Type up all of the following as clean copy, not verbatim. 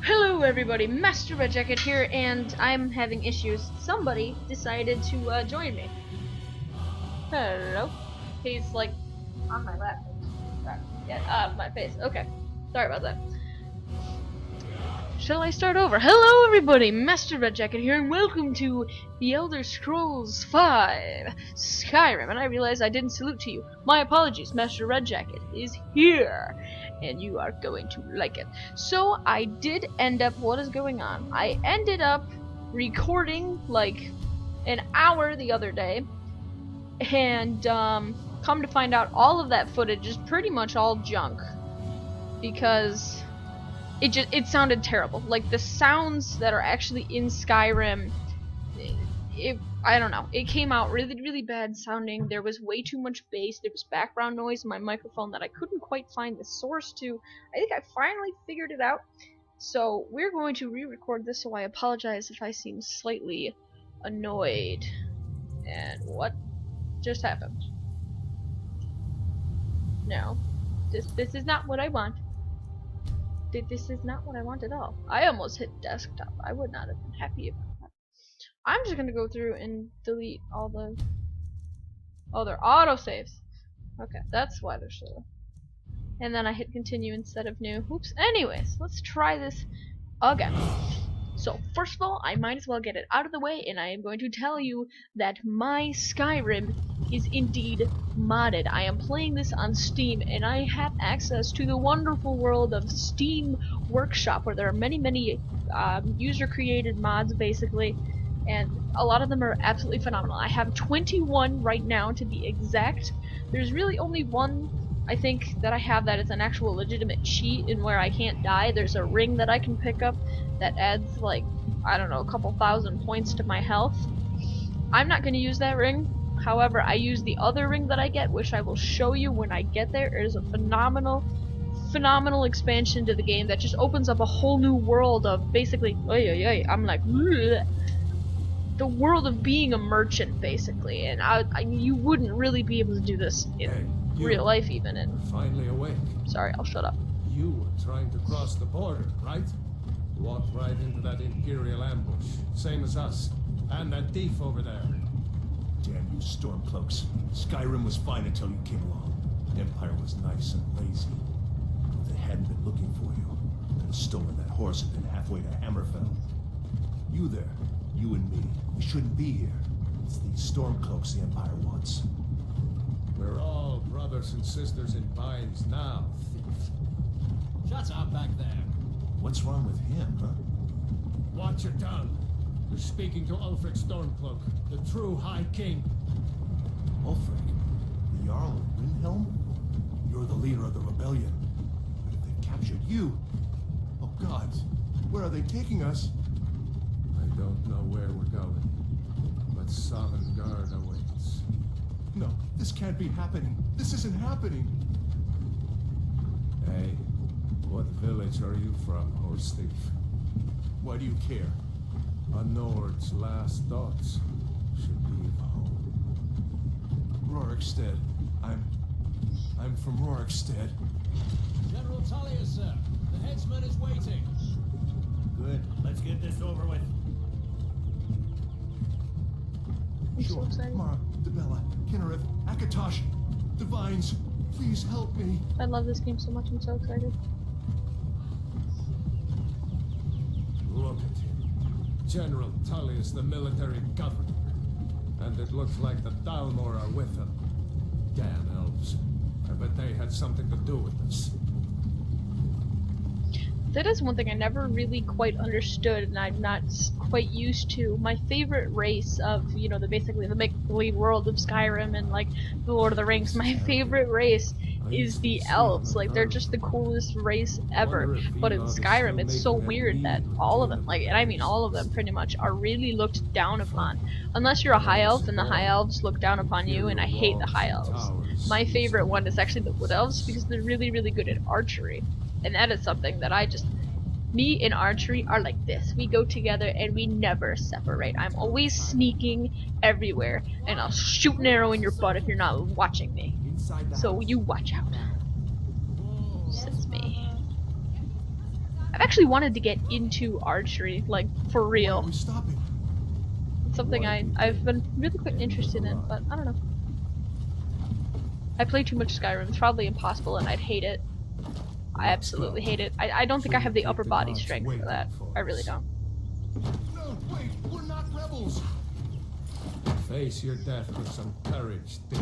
Hello everybody, Master Red Jacket here, and I'm having issues. Somebody decided to join me. Hello. He's like on my lap. Get out of my face. Okay. Sorry about that. Shall I start over? Hello everybody, Master Red Jacket here, and welcome to The Elder Scrolls V Skyrim. And I realize I didn't salute to you. My apologies, Master Red Jacket is here, and you are going to like it. So I did end up, what is going on? I ended up recording like an hour the other day, and come to find out all of that footage is pretty much all junk, because it sounded terrible. Like, the sounds that are actually in Skyrim, I don't know, it came out really bad sounding. There was way too much bass, there was background noise in my microphone that I couldn't quite find the source to. I think I finally figured it out. So we're going to re-record this, so I apologize if I seem slightly annoyed. And what just happened? No. This is not what I want. This is not what I want at all. I almost hit desktop. I would not have been happy about that. I'm just gonna go through and delete all the... Oh, they're autosaves. Okay, that's why they're slow. And then I hit continue instead of new. Oops. Anyways, let's try this again. So, first of all, I might as well get it out of the way, and I am going to tell you that my Skyrim is indeed modded. I am playing this on Steam, and I have access to the wonderful world of Steam Workshop, where there are many user-created mods, basically, and a lot of them are absolutely phenomenal. I have 21 right now, to be exact. There's really only one, I think, that I have that is an actual legitimate cheat in where I can't die. There's a ring that I can pick up that adds, like, I don't know, a couple thousand points to my health. I'm not going to use that ring. However, I use the other ring that I get, which I will show you when I get there. It is a phenomenal expansion to the game that just opens up a whole new world of basically, I'm like, bleh. The world of being a merchant, basically, and you wouldn't really be able to do this in real life, even. And finally awake. Sorry, I'll shut up. You were trying to cross the border, right? Walked right into that Imperial ambush, same as us, and that thief over there. Damn you Stormcloaks. Skyrim was fine until you came along. Empire was nice and lazy. If they hadn't been looking for you, they'd have stolen that horse and been halfway to Hammerfell. You there, you and me, we shouldn't be here. It's these Stormcloaks the Empire wants. We're all brothers and sisters in binds now, thief. Shut up back there. What's wrong with him, huh? Watch your tongue. You're speaking to Ulfric Stormcloak, the true High King. Ulfric? The Jarl of Windhelm? You're the leader of the rebellion. But if they've captured you... Oh God, where are they taking us? I don't know where we're going, but Sovngarde awaits. No, this can't be happening. This isn't happening. Hey, what village are you from, horse thief? Why do you care? A Nord's last thoughts should be of home. Rorikstead. I'm from Rorikstead. General Talia, sir. The headsman is waiting. Good. Let's get this over with. I'm so Sure. excited. Mara, Debella, Kinnereth, Akatosh, Divines, please help me. I love this game so much, I'm so excited. Look at him. General Tullius, the military governor. And it looks like the Dalmor are with him. Damn elves. I bet they had something to do with this. That is one thing I never really quite understood, and I'm not quite used to. My favorite race of, you know, basically the make-believe world of Skyrim and, like, the Lord of the Rings, my favorite race is the elves. Like, they're just the coolest race ever. But in Skyrim, it's so weird that all of them, like, and I mean all of them pretty much, are really looked down upon. Unless you're a high elf, and the high elves look down upon you, and I hate the high elves. My favorite one is actually the wood elves, because they're really good at archery. And that is something that me and Archery are like this. We go together and we never separate. I'm always sneaking everywhere, and I'll shoot an arrow in your butt if you're not watching me. So you watch out. Since me. I've actually wanted to get into archery, like, for Why are real. we stopping? It's something I've been really quite interested in, but I don't know. I play too much Skyrim. It's probably impossible, and I'd hate it. I absolutely hate it. I don't think I have the upper body strength for that. I really don't. No, wait, we're not rebels. Face your death with some courage, thief.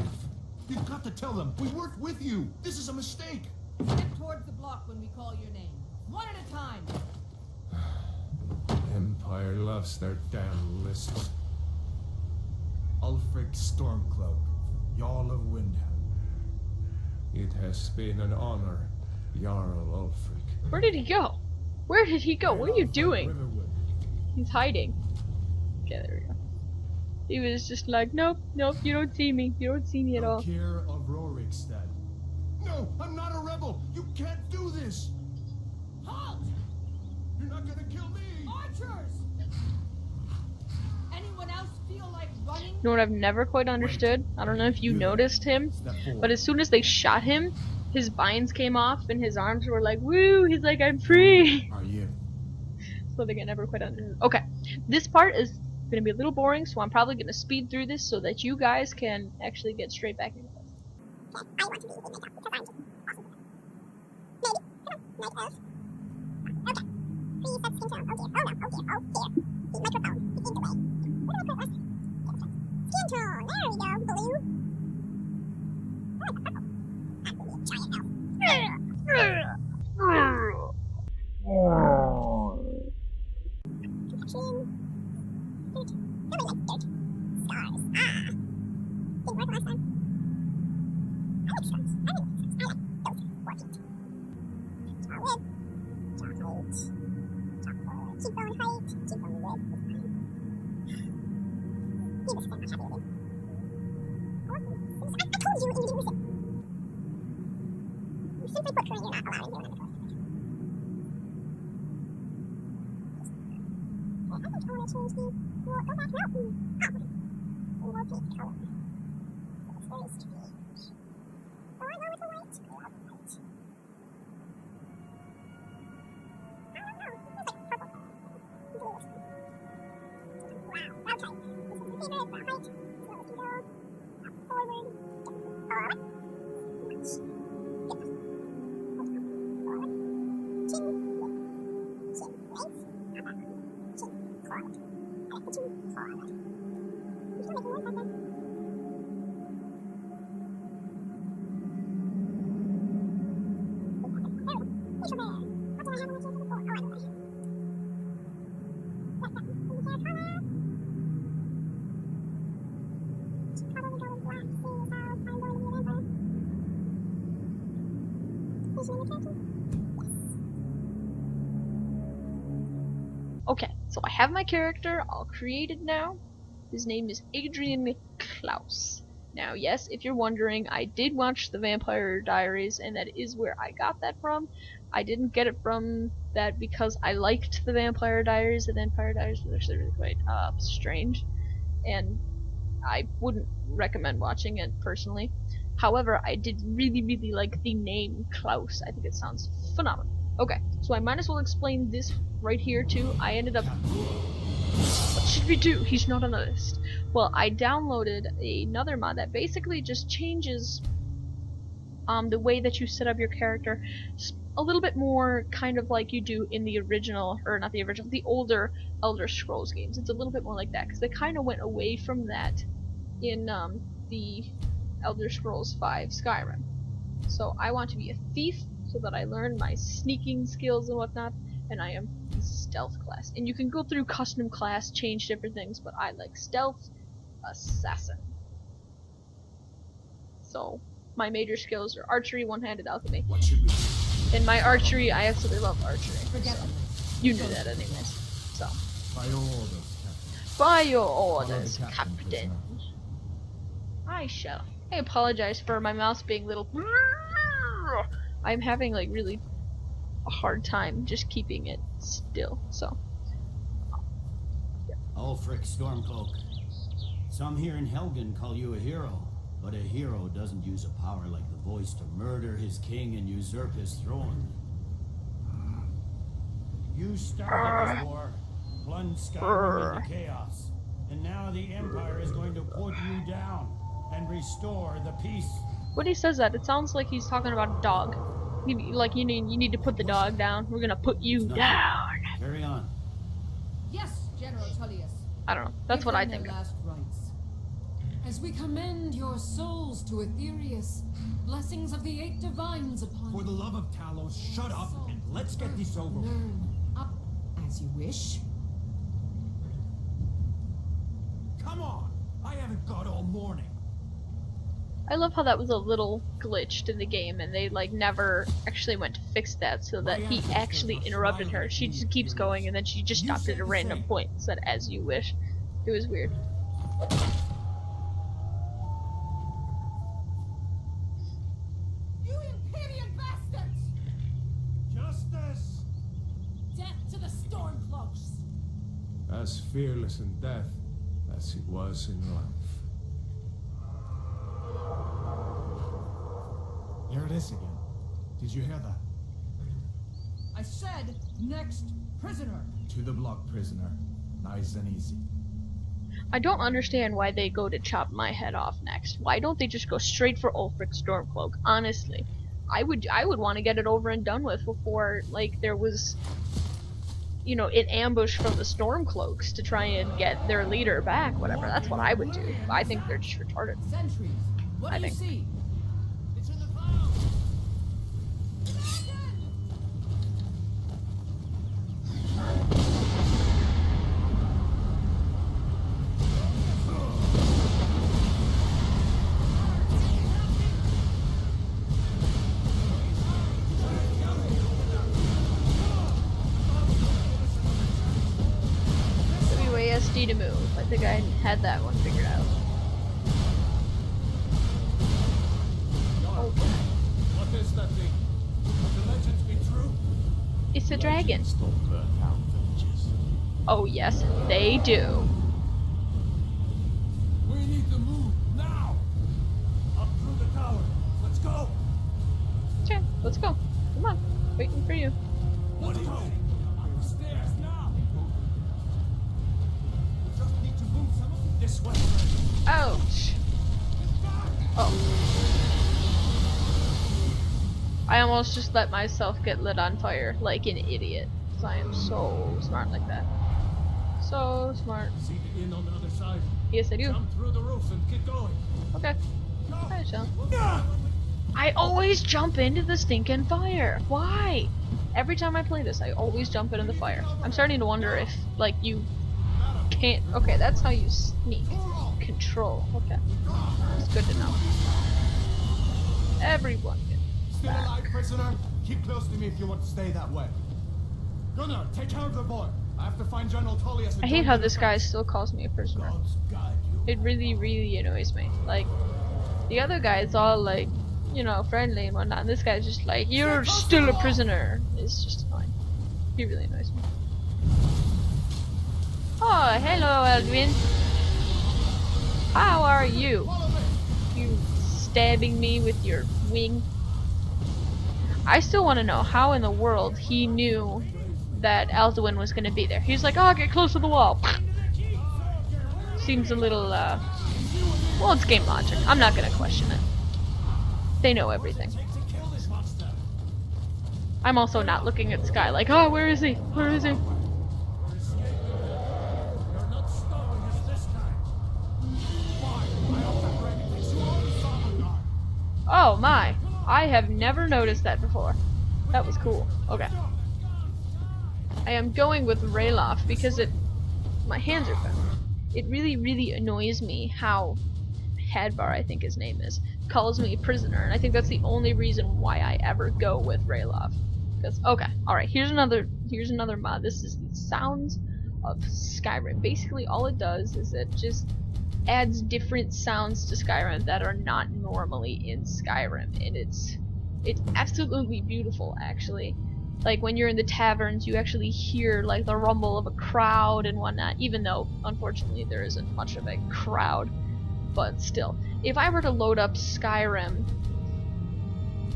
You've got to tell them we weren't with you. This is a mistake. Step towards the block when we call your name. One at a time. Empire loves their damn lists. Ulfric Stormcloak, Jarl of Windhelm. It has been an honor, Jarl Ulfric. Where did he go? Where did he go? What are you doing? Riverwood. He's hiding. Okay, there we go. He was just like, nope, nope, you don't see me. You don't see me at all. Care of Rorikstead. No, I'm not a rebel. You can't do this. Halt! You're not gonna kill me. Archers! Anyone else feel like running? You know what I've never quite understood? I don't know if you noticed him, Step forward. but as soon as they shot him, his binds came off and his arms were like, woo, he's like, I'm free. Are you? Something I never quite understood. Okay, this part is gonna be a little boring, so I'm probably gonna speed through this so that you guys can actually get straight back into this. I want to be in makeup because I'm just awesome. Maybe. Night elf. Okay. Please set skin tone. Oh dear. Oh no. Oh dear. Oh dear. The microphone is in the way. Where do I put this? Skin tone. There we go. Blue. I like the purple. I'm gonna be a giant elf. Complexion. Dirt. Nobody likes dirt. Stars. Ah. Didn't work last time. I like stars. I like stars. I like those 4 feet. Jaw width. Jaw height. Cheekbone height. Cheekbone width is fine. He was not happy with it. I told you and you didn't listen. You simply put current, you're not allowing him in the course. I think I want to change the... Well, go back now. Oh, okay. More pink color. That's very strange. Oh, I know it's a white. I love white. I don't know. It's like purple. Blue or something. Wow. Okay. This is my favorite. That height. So let's go. Forward. Forward. Much. Get up. Forward. Chin. Width. Chin. Length. Not that one. Chin. Forward. I like the chin. Forward. I'm still making noise back there. Facial hair. What did I have on my face before? Oh, I know what I have. That one. And the hair color. Should probably go with black, seeing as how I'm going to be an emperor. Is your character? Yes. Okay, so I have my character all created now. His name is Adrian Klaus. Now, yes, if you're wondering, I did watch the Vampire Diaries, and that is where I got that from. I didn't get it from that because I liked the Vampire Diaries. The Vampire Diaries was actually really quite strange, and I wouldn't recommend watching it personally. However, I did really, really like the name Klaus. I think it sounds phenomenal. Okay, so I might as well explain this right here too. I ended up... What should we do? He's not on the list. Well, I downloaded another mod that basically just changes the way that you set up your character a little bit more kind of like you do in the original, or not the original, the older Elder Scrolls games. It's a little bit more like that, because they kind of went away from that in the Elder Scrolls V Skyrim. So I want to be a thief, so that I learn my sneaking skills and whatnot, and I am the stealth class. And you can go through custom class, change different things, but I like stealth assassin. So my major skills are archery, one-handed alchemy. What should we do? In my archery, I absolutely love archery. Forget So them. you knew that anyways. So By your orders, Captain. by your Follow orders, the captain, Captain. prisoner. I shall. I apologize for my mouse being little. I'm having like really a hard time just keeping it still. So Ulfric Stormcloak. Some here in Helgen call you a hero, but a hero doesn't use a power like the voice to murder his king and usurp his throne. You started this war, plunged Skyrim into chaos, and now the Empire is going to put you down and restore the peace. When he says that, it sounds like he's talking about a dog. Like you need to put the dog down. We're gonna put you down. Carry on. Yes, General Tullius. I don't know. That's what I Give them think. their last rites. As we commend your souls to Aetherius, blessings of the eight divines upon For the love of Talos, shut up and let's get this over with. Learn up as you wish. Come on! I haven't got all morning. I love how that was a little glitched in the game, and they like never actually went to fix that, so that he actually interrupted her. She just keeps going, and then she just stopped at a random point and said, "As you wish." It was weird. You Imperial bastards! Justice! Death to the Stormcloaks! As fearless in death as he was in life. There it is again. Did you hear that? I said, next prisoner! To the block, prisoner. Nice and easy. I don't understand why they go to chop my head off next. Why don't they just go straight for Ulfric Stormcloak? Honestly, I would want to get it over and done with before like there was, you know, an ambush from the Stormcloaks to try and get their leader back. Whatever. That's what I would do. I think they're just retarded. Sentries, what I do you think. see? It's in the clouds. WASD to move. I think I had that one figured out. Okay. What is that thing? Could the legends be true? It's a dragon. Don't burn down villages. Oh yes, they do. We need to move now! Up through the tower. Let's go! Okay, let's go. Come on, waiting for you. What are you doing? Upstairs now! We just need to move some of them this way. Ouch. Oh. I almost just let myself get lit on fire like an idiot. Because I am so smart like that. So smart. See the inn on the other side? Yes, I do. Jump through the roof and keep going. Okay. I shall. I always jump into the stinking fire. Why? Every time I play this, I always jump into the fire. I'm starting to wonder if, like, you can't. Okay, that's how you sneak. Control. Okay. It's good to know. Everyone gets Still back. alive, prisoner? Keep close to me if you want to stay that way. Gunnar, take care of the boy. I have to find General Tullius. I hate how this guy still calls me a prisoner. God's guide you. It really, really annoys me. Like, the other guy's all like, you know, friendly and whatnot, and this guy's just like, you're still a prisoner. It's just annoying. He really annoys me. Oh, hello, Elwin. How are you? You stabbing me with your wing? I still want to know how in the world he knew that Alduin was going to be there. He's like, oh, get close to the wall. Seems a little, well, it's game logic. I'm not going to question it. They know everything. I'm also not looking at Sky like, oh, where is he? Where is he? You're not stopping us this time. Fine. I hope that dragon takes you all to Semi-God. Oh my. I have never noticed that before. That was cool. Okay. I am going with Rayloff because my hands are bound. It really, really annoys me how Hadvar, I think his name is, calls me prisoner, and I think that's the only reason why I ever go with Rayloff. Because okay, alright, here's another mod. This is the Sounds of Skyrim. Basically all it does is it just adds different sounds to Skyrim that are not normally in Skyrim, and it's absolutely beautiful actually. Like when you're in the taverns, you actually hear like the rumble of a crowd and whatnot, even though unfortunately there isn't much of a crowd. But still, if I were to load up Skyrim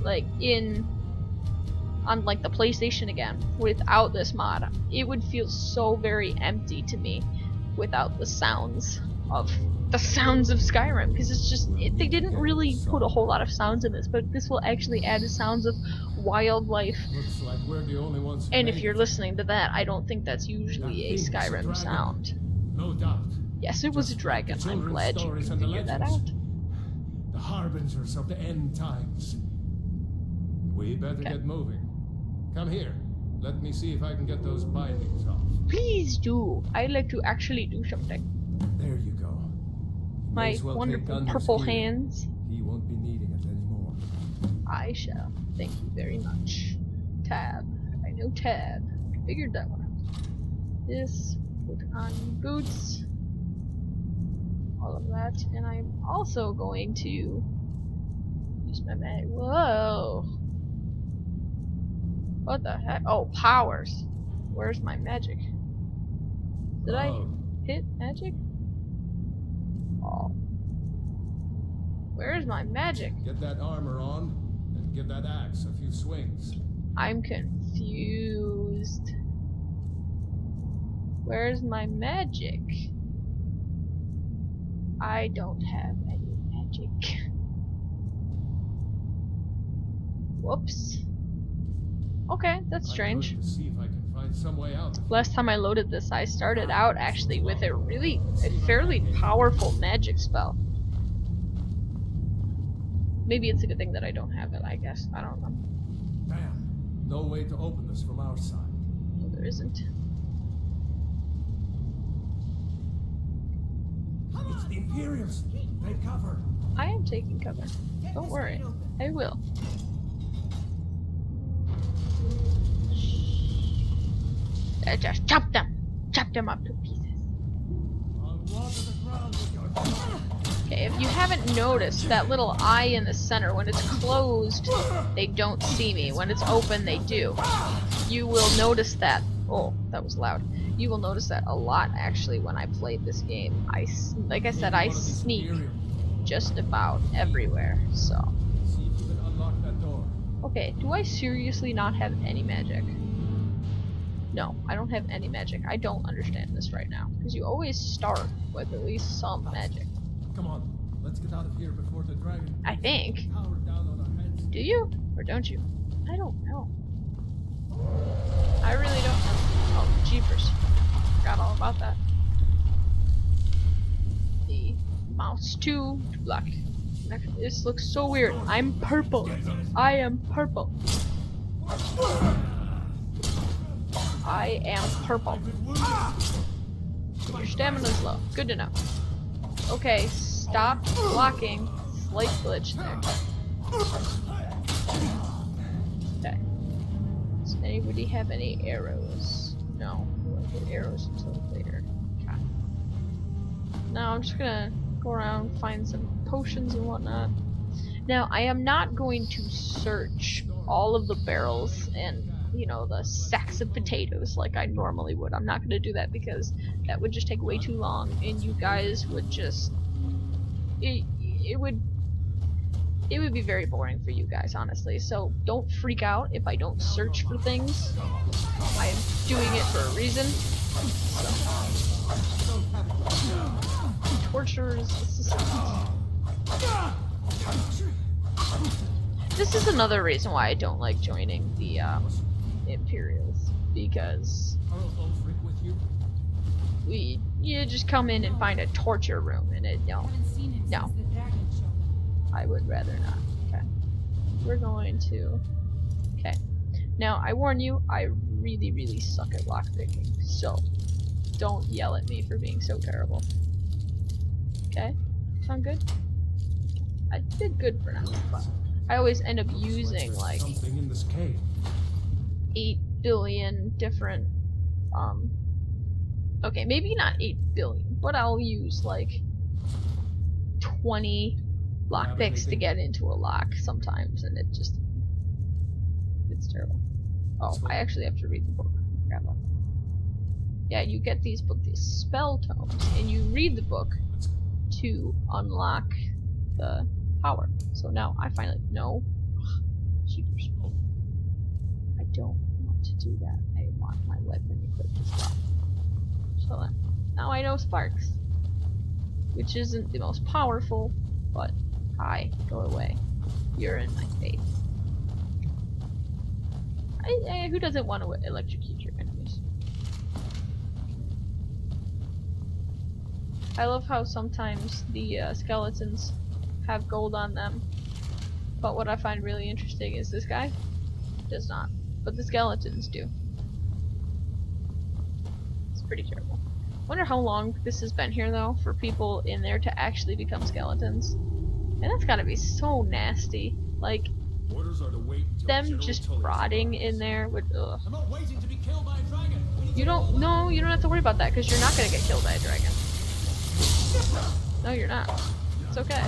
like in on like the PlayStation again without this mod, it would feel so very empty to me without the sounds of Skyrim, because it's just they didn't really put a whole lot of sounds in this, but this will actually add the sounds of wildlife. Looks like we're the only ones who And made if you're it. listening to that, I don't think that's usually a That thing was a Skyrim dragon. sound. No doubt. Yes, it was a Just like the dragon. I'm children's glad you stories can and the figure that out. legends. The harbingers of the end times. We better Okay. get moving. Come here. Let me see if I can get those bindings off. Please do. I'd like to actually do something. There you go. You may My as well take wonderful Gunner's purple gear. hands. He won't be needing it anymore. I shall. Thank you very much. Tab. I know tab. Figured that one out. This. Put on boots. All of that. And I'm also going to use my mag. Whoa. What the heck? Oh, powers. Where's my magic? Did I Oh, hit magic? Oh. Where's my magic? get that armor on and give that axe a few swings. I'm confused. Where's my magic? I don't have any magic. Whoops. Okay, that's strange. I'm going to see if I can find some way out. Last time I loaded this, I started out actually with a fairly powerful magic spell. Maybe it's a good thing that I don't have it, I guess. I don't know. Damn. No way to open this from our side. No, there isn't. It's the Imperials. Take cover. I am taking cover. Don't worry. I will. Just chop them! Chop them up to pieces. I'll water the ground with your Okay, if you haven't noticed, that little eye in the center, when it's closed, they don't see me. When it's open, they do. You will notice that. Oh, that was loud. You will notice that a lot, actually, when I played this game. Like I said, I sneak just about everywhere, so. See if you can unlock that door. Okay, do I seriously not have any magic? No, I don't have any magic. I don't understand this right now. Because you always start with at least some magic. Come on, let's get out of here before the dragon I think. power down on our heads. Do you? Or don't you? I don't know. I really don't know. Oh, jeepers. Forgot all about that. The mouse 2 to block. This looks so weird. I'm purple. I am purple. I am purple. Your stamina's low. Good to know. Okay, stop blocking. Slight glitch there. Okay. Does anybody have any arrows? No. We won't get arrows until later. Okay. Now I'm just gonna go around, find some potions and whatnot. Now, I am not going to search all of the barrels and, you know, the sacks of potatoes like I normally would. I'm not going to do that because that would just take way too long and you guys would just... It would be very boring for you guys, honestly. So don't freak out if I don't search for things. I'm doing it for a reason. So. Torturers, this is another reason why I don't like joining the Imperials, because Are Ulfric with you? you just come in and find a torture room and it Haven't seen him No. since the dragon show. I would rather not. Okay. We're going to... Okay. Now, I warn you, I really, really suck at lockpicking, so don't yell at me for being so terrible. Okay? Sound good? I did good for now, but I always end up using, like, Something in this cave. 8 billion different, okay, maybe not 8 billion, but I'll use, like, 20 lockpicks to get into a lock sometimes, and it's terrible. Oh, I actually have to read the book. Forgot about that. Yeah, you get these spell tomes, and you read the book to unlock the power. So now I finally know. Jeepers. I don't want to do that. I want my weapon equipped as well. So now I know sparks. Which isn't the most powerful, but hi, go away. You're in my face. Who doesn't want to electrocute your enemies? I love how sometimes the skeletons have gold on them, but what I find really interesting is this guy does not, but the skeletons do. It's pretty terrible. Wonder how long this has been here though, for people in there to actually become skeletons. And that's gotta be so nasty. Like, Orders are to wait until them General just Tully's rotting arrives. in there would, ugh. I'm not waiting to be killed by a dragon. You don't have to worry about that, because you're not gonna get killed by a dragon. No, you're not. It's okay.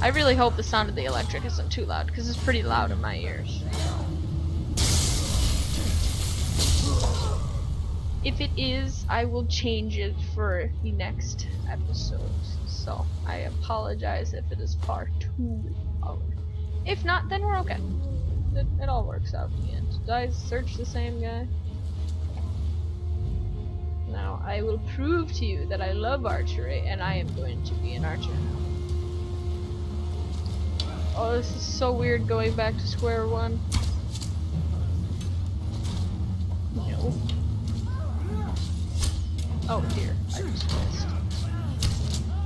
I really hope the sound of the electric isn't too loud, because it's pretty loud in my ears. If it is, I will change it for the next episode. So, I apologize if it is far too loud. If not, then we're okay. It all works out in the end. Did I search the same guy? Now, I will prove to you that I love archery, and I am going to be an archer now. Oh, this is so weird going back to square one. No. Oh dear, I just missed.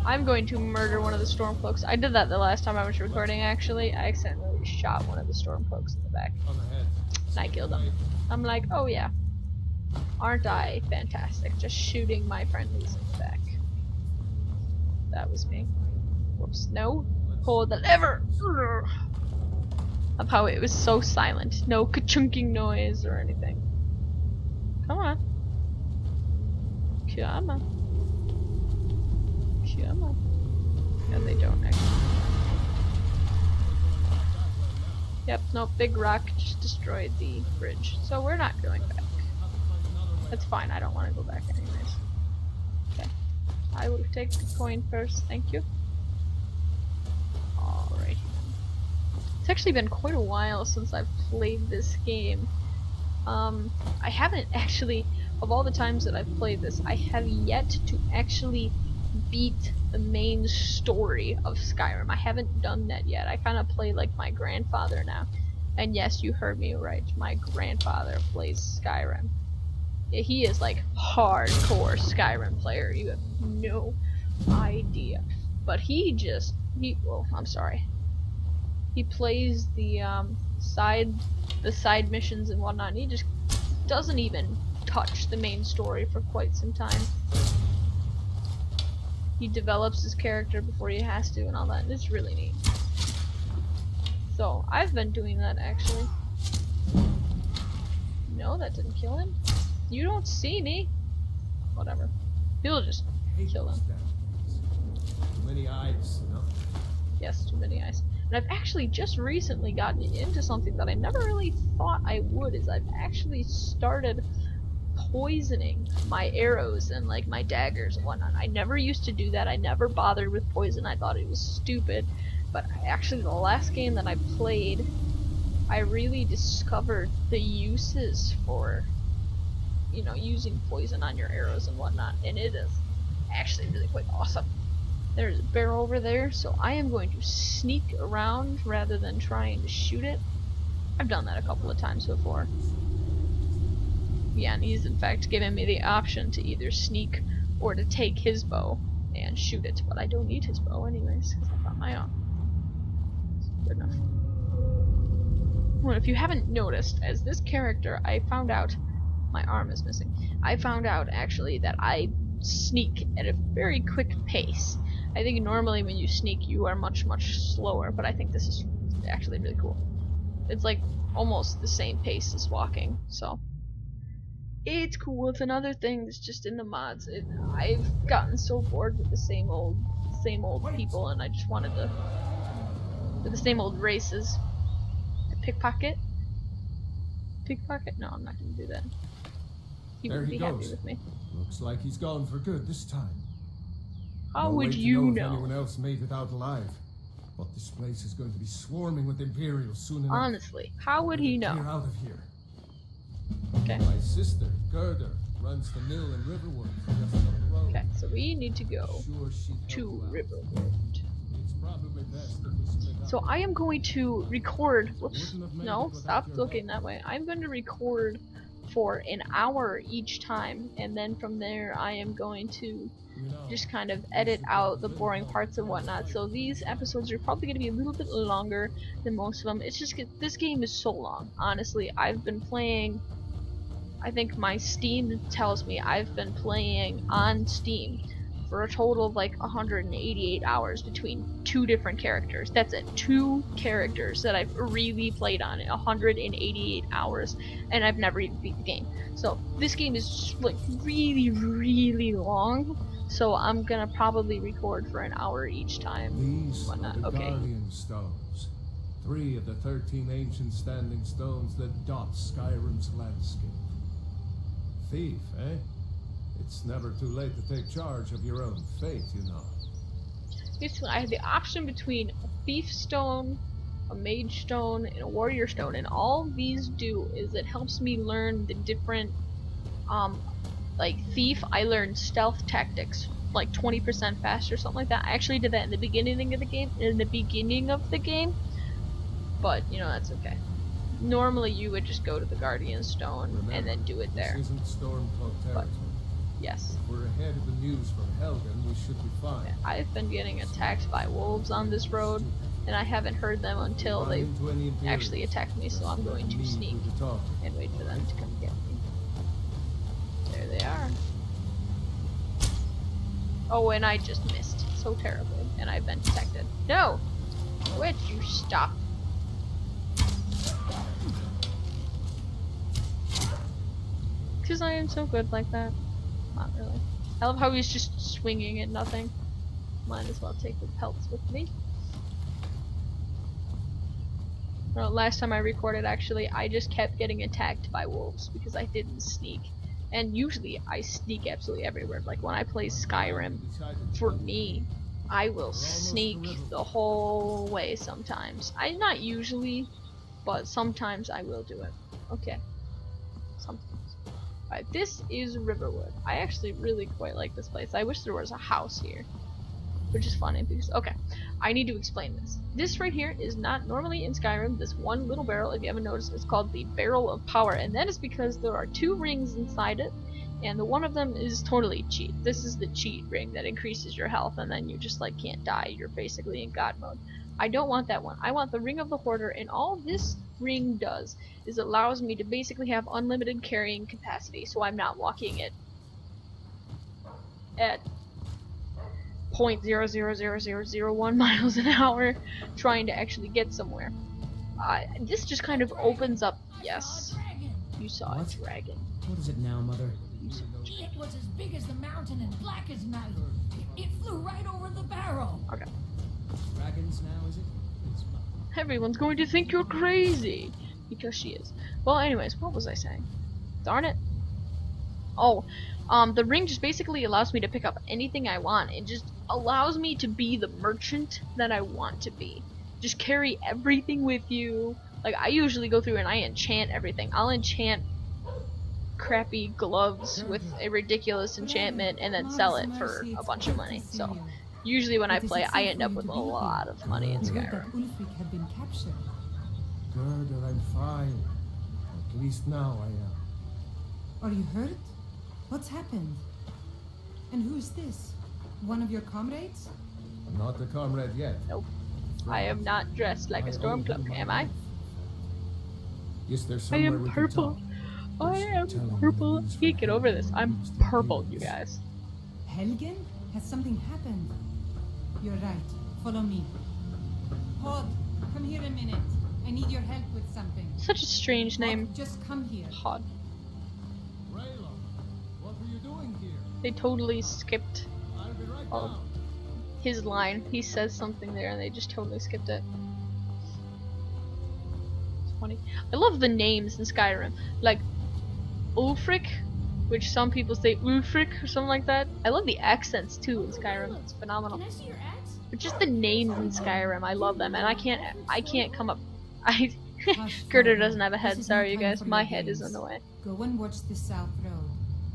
I'm going to murder one of the Stormcloaks. I did that the last time I was recording, actually. I accidentally shot one of the Stormcloaks in the back. On the head. And I killed him. I'm like, oh yeah. Aren't I fantastic? Just shooting my friendlies in the back. That was me. Whoops, no. Pull the lever! Of how it was so silent. No ka-chunking noise or anything. Come on. Come on. Come on. And they don't actually. Yep, no, big rock just destroyed the bridge. So we're not going back. That's fine, I don't want to go back anyways. Okay. I will take the coin first, thank you. Alright. It's actually been quite a while since I've played this game. I haven't actually, of all the times that I've played this, I have yet to actually beat the main story of Skyrim. I haven't done that yet. I kind of play like my grandfather now. And yes, you heard me right. My grandfather plays Skyrim. He is like hardcore Skyrim player. You have no idea. But well, I'm sorry. He plays the side missions and whatnot, and he just doesn't even touch the main story for quite some time. He develops his character before he has to and all that, and it's really neat. So, I've been doing that actually. No, that didn't kill him. You don't see me. Whatever. He'll just kill him. Too many eyes, you know? Yes, too many eyes. And I've actually just recently gotten into something that I never really thought I would, is I've actually started poisoning my arrows and like my daggers and whatnot. I never used to do that. I never bothered with poison. I thought it was stupid. But actually the last game that I played, I really discovered the uses for, you know, using poison on your arrows and whatnot. And it is actually really quite awesome. There's a barrel over there, so I am going to sneak around rather than trying to shoot it. I've done that a couple of times before. Yeah, and he's in fact given me the option to either sneak or to take his bow and shoot it, but I don't need his bow anyways, because I got my own. Good enough. Well, if you haven't noticed, as this character, I found out my arm is missing. I found out actually that I sneak at a very quick pace. I think normally when you sneak you are much slower, but I think this is actually really cool. It's like almost the same pace as walking, so it's cool. It's another thing that's just in the mods. I've gotten so bored with the same old people, and I just wanted to, with the same old races. Pickpocket? Pickpocket? No, I'm not gonna do that. He There wouldn't he be happy goes. with me. Looks like he's gone for good this time. How No would way to you know if know? anyone else made it out alive. But this place is going to be swarming with Imperials soon enough. Honestly, how would he Clear know? out of here. Okay. My sister, Gerda, runs the mill in Riverwood, just up the road. Okay, so we need to go Sure she'd help to you out. Riverwood. It's probably best if we split up. So I am going to record. Whoops. Wouldn't have made No, it stop without your looking help. that way. I'm going to record for an hour each time, and then from there I am going to You know, just kind of edit out the boring parts and whatnot. So these episodes are probably going to be a little bit longer than most of them. It's just this game is so long. Honestly, I've been playing. I think my Steam tells me I've been playing on Steam for a total of like 188 hours between 2 different characters. That's it. 2 characters that I've really played on in 188 hours, and I've never even beat the game. So this game is like really, really long. So I'm gonna probably record for an hour each time. these are Whatnot. the Okay. Guardian Stones. 3 of the 13 ancient standing stones that dot Skyrim's landscape. Thief, eh? It's never too late to take charge of your own fate, you know. Basically, I have the option between a thief stone, a mage stone, and a warrior stone, and all these do is it helps me learn the different, like thief, I learned stealth tactics like 20% faster, something like that. I actually did that in the beginning of the game, but you know, that's okay. Normally you would just go to the Guardian Stone Remember, and then do it there. This isn't Stormcloak territory. Yes. If we're ahead of the news from Helgen, we should be fine. I've been getting attacked by wolves on this road, and I haven't heard them until Run they into any Imperials, actually attacked me, so I'm just going let to me sneak do the talking. and wait for them to come get me. There they are. Oh, and I just missed so terribly, and I've been detected. No! Would you stop? Because I am so good like that. Not really. I love how he's just swinging at nothing. Might as well take the pelts with me. Well, last time I recorded, actually, I just kept getting attacked by wolves because I didn't sneak. And usually, I sneak absolutely everywhere. Like, when I play Skyrim, for me, I will sneak the whole way sometimes. Not usually, but sometimes I will do it. Okay. Sometimes. Alright, this is Riverwood. I actually really quite like this place. I wish there was a house here. Which is funny because, okay, I need to explain this. This right here is not normally in Skyrim. This one little barrel, if you haven't noticed, is called the Barrel of Power, and that is because there are 2 rings inside it, and the one of them is totally cheat. This is the cheat ring that increases your health, and then you just like can't die. You're basically in God mode. I don't want that one. I want the Ring of the Hoarder, and all this ring does is it allows me to basically have unlimited carrying capacity, so I'm not walking at 0.00001 miles an hour trying to actually get somewhere. This just kind of opens up. Yes, you saw a What? dragon. What is it now, Mother? It was as big as the mountain and black as night. It flew right over the barrel. Dragons now, is it? Everyone's going to think you're crazy because she is. Well, anyways, what was I saying? Darn it. Oh, the ring just basically allows me to pick up anything I want. It just allows me to be the merchant that I want to be. Just carry everything with you. Like, I usually go through and I enchant everything. I'll enchant crappy gloves with a ridiculous enchantment and then sell it for a bunch of money. So, usually when I play, I end up with a lot of money in Skyrim. Ulfric had been captured. Gerda, I'm fine. At least now I am. Are you hurt? What's happened? And who's this? One of your comrades? I'm not a comrade yet. Nope. I am not dressed like a stormcloak, am I? Yes, there's I somewhere am we can purple. talk. I am Tell 'em the purple. news Can't from get over this. I'm Helgen. purple, you guys. Helgen? Has something happened? You're right. Follow me. Hod, come here a minute. I need your help with something. Such a strange name. Hod, just come here. Hod. Raylo, what were you doing here? They totally skipped I'll be right Oh. down. his line. He says something there and they just totally skipped it. It's funny. I love the names in Skyrim. Like Ulfric, which some people say Ulfric or something like that. I love the accents too in Skyrim. It's phenomenal. Can I see your axe? But just the names in Skyrim, I love them, and I can't come up. Hush, Girder Father. doesn't have a This head. is Sorry, no you time guys. for My your head is in games. the way. Go and watch the South Road.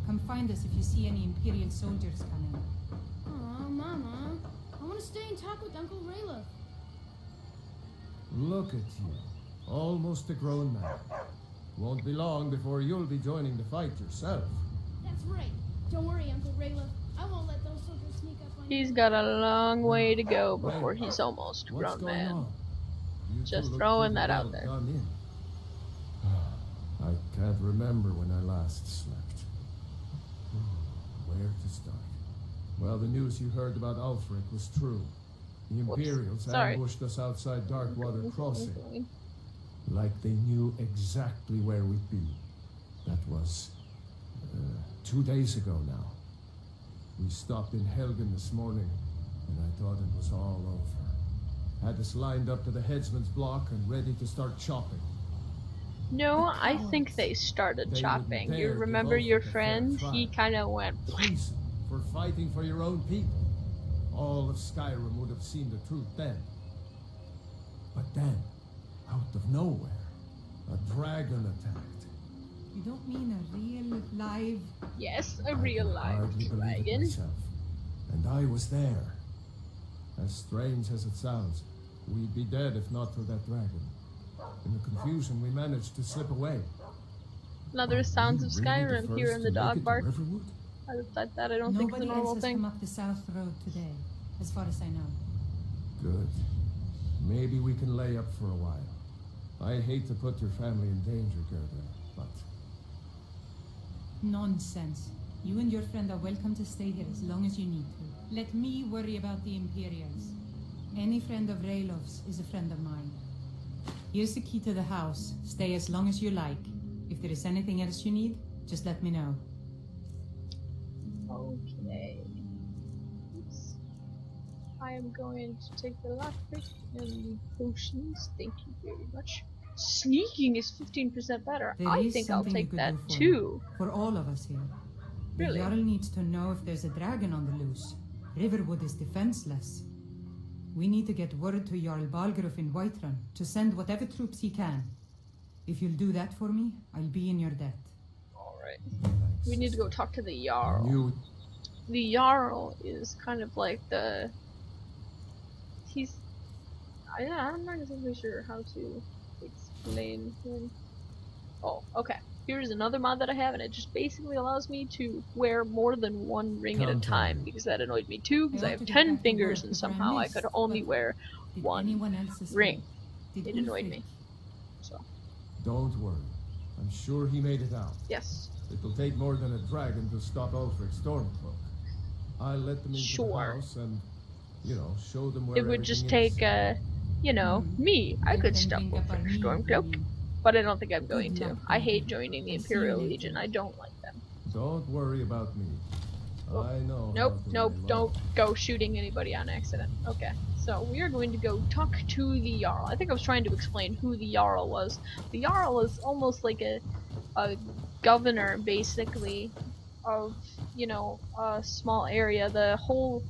Come find us if you see any Imperial soldiers coming. Aw, Mama. I want to stay and talk with Uncle Rayla. Look at you. Almost a grown man. Won't be long before you'll be joining the fight yourself. That's right. Don't worry, Uncle Rayla. I won't let those soldiers sneak up on you. He's got a long way to go before he's almost a What's grown going man. on? You Just two look throwing pretty that out well there. done in. I can't remember when I last slept. Where to start? Well, the news you heard about Ulfric was true. The Imperials Sorry. ambushed us outside Darkwater Crossing. Like they knew exactly where we'd be. That was 2 days ago now. We stopped in Helgen this morning, and I thought it was all over. Had us lined up to the headsman's block and ready to start chopping. No, I think they started They chopping. wouldn't You dare remember give your Ulfric a fair friend? He trial. kind of went. Treason for fighting for your own people. All of Skyrim would have seen the truth then. But then, out of nowhere, a dragon attacked. You don't mean a real, live... Yes, a real I live hardly believe it dragon. myself. And I was there. As strange as it sounds, we'd be dead if not for that dragon. In the confusion, we managed to slip away. Another sounds of You really the Skyrim here first in the to make dog it to bark. Riverwood? That I don't think is a Nobody normal else has thing. come up the South Road today, as far as I know. Good. Maybe we can lay up for a while. I hate to put your family in danger, Gerda, but... Nonsense. You and your friend are welcome to stay here as long as you need to. Let me worry about the Imperials. Any friend of Raylov's is a friend of mine. Here's the key to the house. Stay as long as you like. If there is anything else you need, just let me know. Okay. Oops. I am going to take the lockpick and the potions. Thank you very much. Sneaking is 15% better. There I is think I'll something you take could that do for me. too. For all of us here. The Really? Jarl needs to know if there's a dragon on the loose. Riverwood is defenseless. We need to get word to Jarl Balgruuf in Whiterun to send whatever troops he can. If you'll do that for me, I'll be in your debt. Alright. Thanks. We need to go talk to the Jarl. You... The Jarl is kind of like the... I'm not exactly sure how to explain him. Oh, okay. Here's another mod that I have, and it just basically allows me to wear more than one ring at a time, because that annoyed me too, because I have 10 fingers, and somehow I could only wear Did one anyone else escape? ring. Did It annoyed Ulfric? me. So, Don't worry. I'm sure he made it out. yes. It'll take more than a dragon to stop Ulfric's Stormcloak. I'll let them into Sure. the house and, show them where It would just everything take, is. me. I Let could them stop bring up our Ulfric need, Stormcloak, mean. but I don't think I'm going Good to. luck, I hate brother. joining the I'll see you Imperial later. Legion. I don't like them. Don't worry about me. Oh, I know. Nope, how to nope, lay low. don't go shooting anybody on accident. Okay, so we are going to go talk to the Jarl. I think I was trying to explain who the Jarl was. The Jarl is almost like a governor, basically, of, a small area. The whole,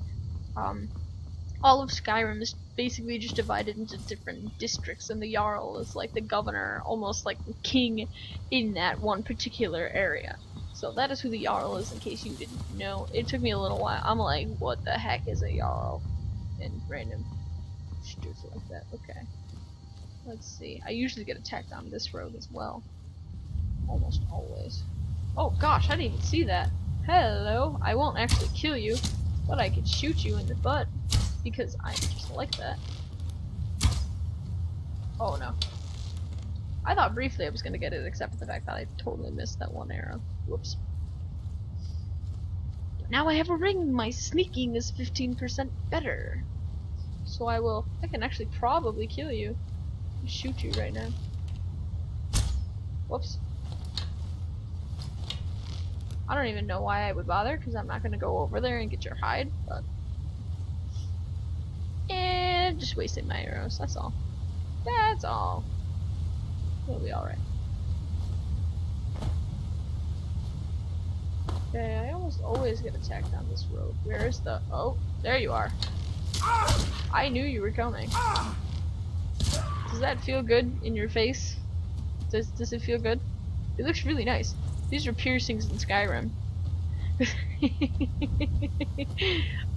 all of Skyrim is basically just divided into different districts, and the Jarl is like the governor, almost like the king in that one particular area. So that is who the Jarl is, in case you didn't know. It took me a little while. I'm like, what the heck is a Jarl? And random stuff like that. Okay. Let's see. I usually get attacked on this road as well. Almost always. Oh gosh, I didn't even see that. Hello. I won't actually kill you, but I could shoot you in the butt, because I'm just like that. Oh no. I thought briefly I was gonna get it, except for the fact that I totally missed that one arrow. Whoops. But now I have a ring! My sneaking is 15% better. So I can actually probably kill you. Shoot you right now. Whoops. I don't even know why I would bother, because I'm not gonna go over there and get your hide, but... And just wasted my arrows, that's all. That's all. It'll be alright. Okay, I almost always get attacked on this road. Where is the... Oh, there you are. I knew you were coming. Does that feel good in your face? Does it feel good? It looks really nice. These are piercings in Skyrim.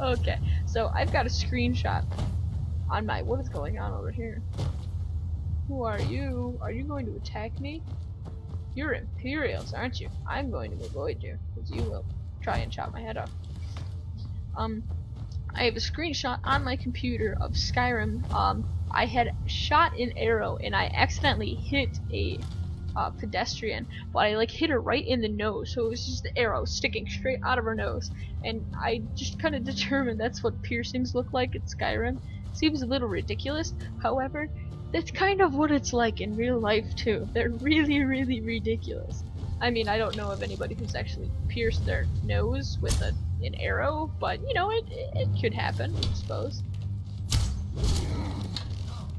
Okay, so I've got a screenshot on my... What is going on over here? Who are you? Are you going to attack me? You're Imperials, aren't you? I'm going to avoid you, because you will try and chop my head off. I have a screenshot on my computer of Skyrim. I had shot an arrow and I accidentally hit a pedestrian, but I like hit her right in the nose, so it was just the arrow sticking straight out of her nose, and I just kind of determined that's what piercings look like in Skyrim. Seems a little ridiculous, however, that's kind of what it's like in real life too. They're really, really ridiculous. I mean, I don't know of anybody who's actually pierced their nose with an arrow, but you know, it could happen, I suppose.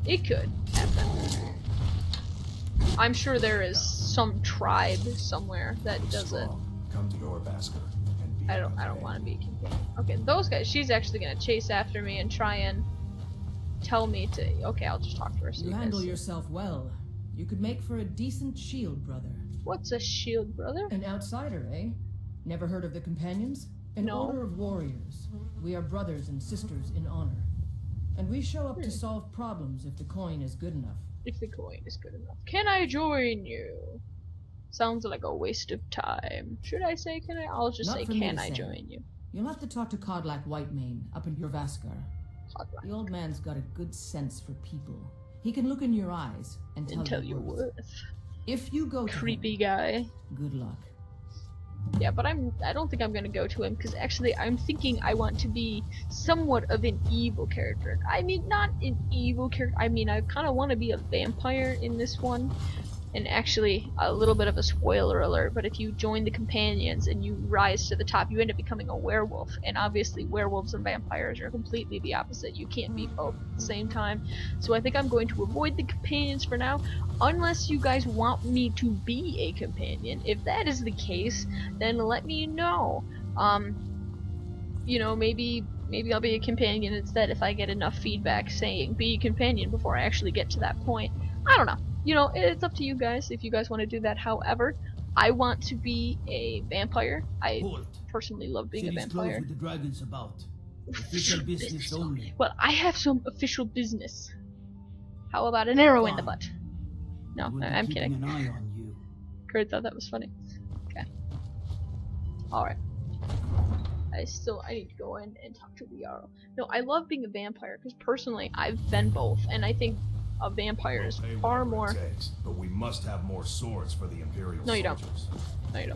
It could happen. I'm sure there is some tribe somewhere that does it. Come to your Basker and be I don't want to be a companion. Okay, those guys, she's actually gonna chase after me and try and tell me to. Okay, I'll just talk to her. So You you handle guys- yourself well. You could make for a decent shield, brother. What's a shield, brother? An outsider, eh? Never heard of the Companions? An No. order of warriors. We are brothers and sisters in honor. And we show up to solve problems if the coin is good enough. If the coin is good enough. Can I join you? Sounds like a waste of time. Should I say can I? I'll just Not say for me can to I say. join you? You'll have to talk to Codlac Whitemane up in your Vaskar. The old man's got a good sense for people. He can look in your eyes and tell your worth. If you go to Creepy him, guy. good luck. Yeah, but I don't think I'm gonna go to him, because actually I'm thinking I want to be somewhat of an evil character. I mean, not an evil character, I mean, I kind of want to be a vampire in this one. And actually, a little bit of a spoiler alert, but if you join the Companions and you rise to the top, you end up becoming a werewolf. And obviously, werewolves and vampires are completely the opposite. You can't be both at the same time. So I think I'm going to avoid the Companions for now, unless you guys want me to be a companion. If that is the case, then let me know. You know, maybe I'll be a companion instead if I get enough feedback saying be a companion before I actually get to that point. I don't know. You know, it's up to you guys if you guys want to do that. However, I want to be a vampire. I personally love being a vampire. With the dragons about. Official business only. Well, I have some official business. How about an arrow in the butt? No, We'll be I'm keeping kidding. an eye on you. Kurt thought that was funny. Okay. Alright. I need to go in and talk to the Jarl. No, I love being a vampire, because personally, I've been both, and I think a vampire is We'll pay far whatever more... it takes, but we must have more swords for the Imperial No, you don't. soldiers. No, you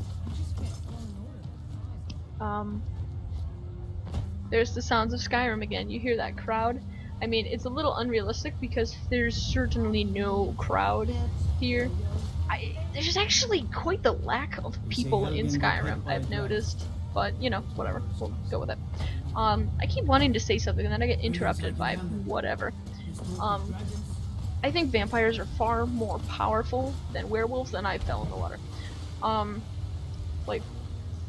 don't. There's the sounds of Skyrim again. You hear that crowd? I mean, it's a little unrealistic because there's certainly no crowd here. There's actually quite the lack of people in Skyrim, I've noticed. But, you know, whatever. We'll go with it. I keep wanting to say something and then I get interrupted by whatever. I think vampires are far more powerful than werewolves, and I fell in the water. Like,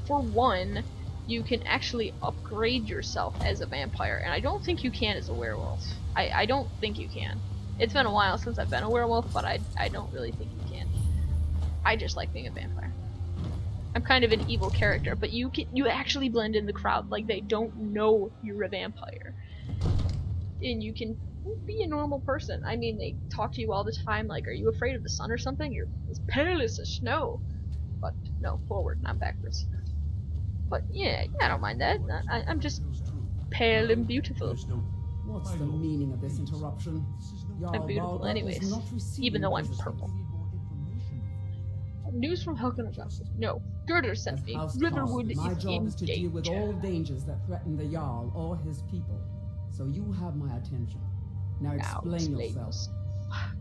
for one, you can actually upgrade yourself as a vampire, and I don't think you can as a werewolf. I don't think you can. It's been a while since I've been a werewolf, but I don't really think you can. I just like being a vampire. I'm kind of an evil character, but you actually blend in the crowd, like they don't know you're a vampire. And you can be a normal person. I mean, they talk to you all the time, like, are you afraid of the sun or something? You're as pale as the snow. But, no, forward, not backwards. But, yeah, I don't mind that. I'm just pale and beautiful. What's the meaning of this interruption? I'm beautiful anyways, even though I'm purple. News from Helgen. No, Girder sent me. Riverwood my is job in is to deal with danger. all dangers that threaten the Jarl or his people. So you have my attention. Now explain yourself. I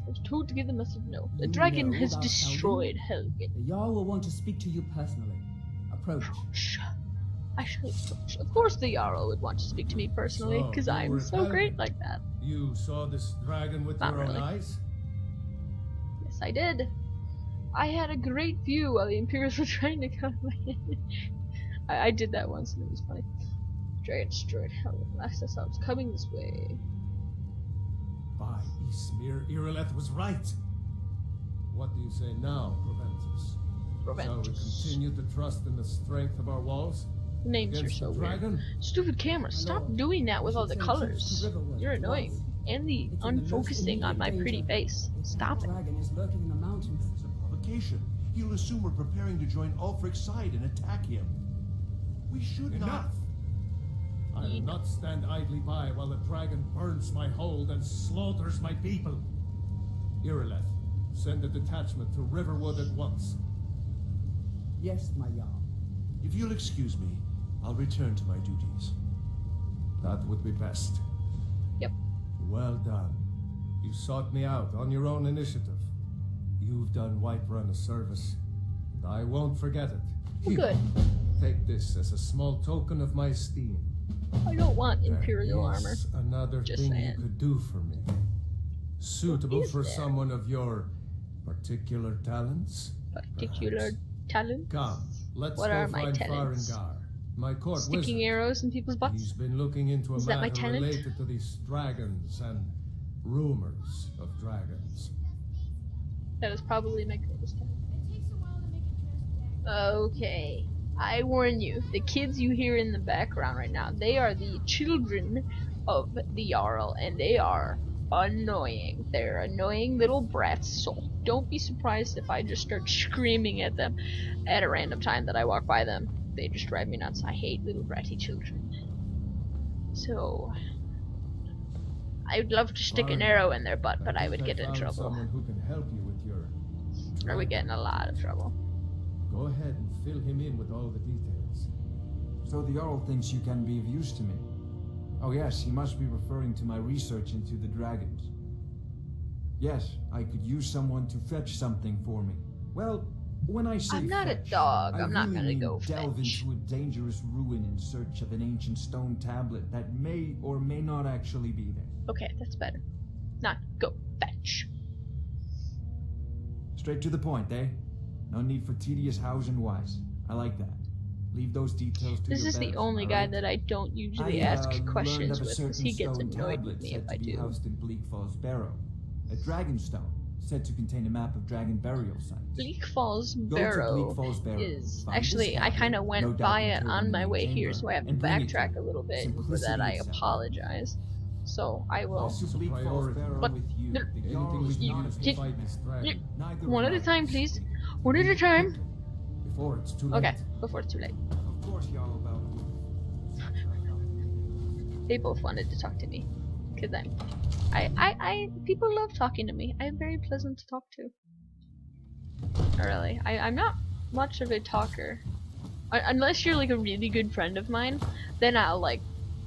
was told to give the message no. The You dragon know has about destroyed Helgen. The Jarl will want to speak to you personally. Approach. I should approach. Of course the Jarl would want to speak to me personally, So, because you I'm were so Helgen. great like that. You saw this dragon with Not your really. own eyes? Yes, I did. I had a great view while the Imperials were trying to come. I did that once and it was funny. Dragon destroyed. Hell, last I saw it was coming this way. By Ismir, Irileth was right. What do you say now, Proventus? Shall we continue to trust in the strength of our walls? Names are Against so the weird. dragon? Stupid camera, stop doing that with all the colors. You're annoying. And the unfocusing on my pretty face. Stop it. Dragon is lurking in the mountains. It's a provocation. He'll assume we're preparing to join Ulfric's side and attack him. We should Enough! I will not stand idly by while the dragon burns my hold and slaughters my people. Irileth, send a detachment to Riverwood at once. Yes, my Jarl. If you'll excuse me, I'll return to my duties. That would be best. Yep. Well done. You sought me out on your own initiative. You've done Whiterun a service, and I won't forget it. Well, good. Take this as a small token of my esteem. I don't want Imperial armor. Another Just thing saying. you could do for me. Suitable is for there? someone of your particular talents? Particular Perhaps. talents? Come, let's What go are my find talents? Farengar, my court Sticking wizard. arrows in people's butts? He's been looking into a Is that my matter talent? related to these dragons and rumors of dragons. That is probably my greatest talent. It takes a while to make a dress jacket. Okay. I warn you, the kids you hear in the background right now, they are the children of the Jarl, and they are annoying. They're annoying little brats, so don't be surprised if I just start screaming at them at a random time that I walk by them. They just drive me nuts. I hate little bratty children. So, I would love to stick an arrow in their butt, but I would get in found trouble. Someone who can help you with your Or we get in a lot of trouble. Go ahead and fill him in with all the details. So the Jarl thinks you can be of use to me. Oh yes, he must be referring to my research into the dragons. Yes, I could use someone to fetch something for me. Well, when I say I'm not a fetch, dog. I I'm not really gonna mean go delve fetch. into a dangerous ruin in search of an ancient stone tablet that may or may not actually be there. Okay, that's better. Not go fetch. Straight to the point, eh? No need for tedious hows and whys. I like that. Leave those details to This your is the betters, only guy alright? that I don't usually I, ask learned questions of a with, because he certain gets stone annoyed tablet with me said if to I be do. housed in Bleak Falls Barrow. A dragon stone, said to contain a map of dragon burial sites. Bleak Falls Go to Barrow Bleak Falls Barrow, is find actually this I kind of tablet, went no doubt by it interred on in my the way here, chamber, so I have to and bring it backtrack to a little bit. For Simplicity that, I itself. apologize. So I will. Also Bleak Falls priority. Barrow But- with you. no, The Anything Jarl we is can not use to Did- fight this dragon. Neither One at a will I. time, please. One at a time. Before it's too late. Okay, before it's too late. Of course, Jarl about. They both wanted to talk to me, cause people love talking to me. I'm very pleasant to talk to. Really, I'm not much of a talker, unless you're like a really good friend of mine. Then I'll like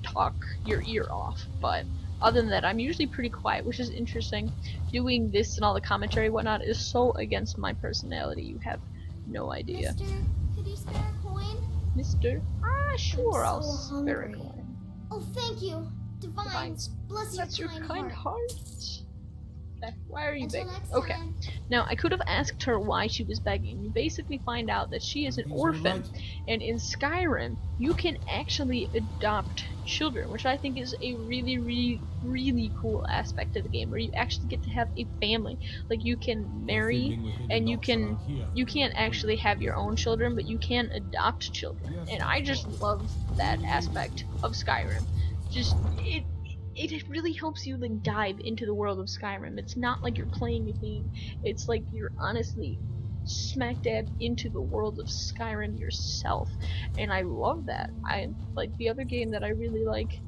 talk your ear off. But other than that, I'm usually pretty quiet, which is interesting. Doing this and all the commentary and whatnot is so against my personality. You have no idea. Mister, could you spare a coin? Mister? Ah, sure, I'll so spare a hungry. coin. Oh, thank you. Divines, bless That's your your kind kind heart. heart. Okay, why are you Until begging? next Okay. time. Now, I could have asked her why she was begging. You basically find out that she is an These are orphan, right. and in Skyrim, you can actually adopt children, which I think is a really, really, really cool aspect of the game, where you actually get to have a family. Like, you can marry, and you can't actually have your own children, but you can adopt children. And I just love that aspect of Skyrim. Just, it really helps you like dive into the world of Skyrim. It's not like you're playing a game. It's like you're honestly smack dab into the world of Skyrim yourself. And I love that. I like the other game that I really like.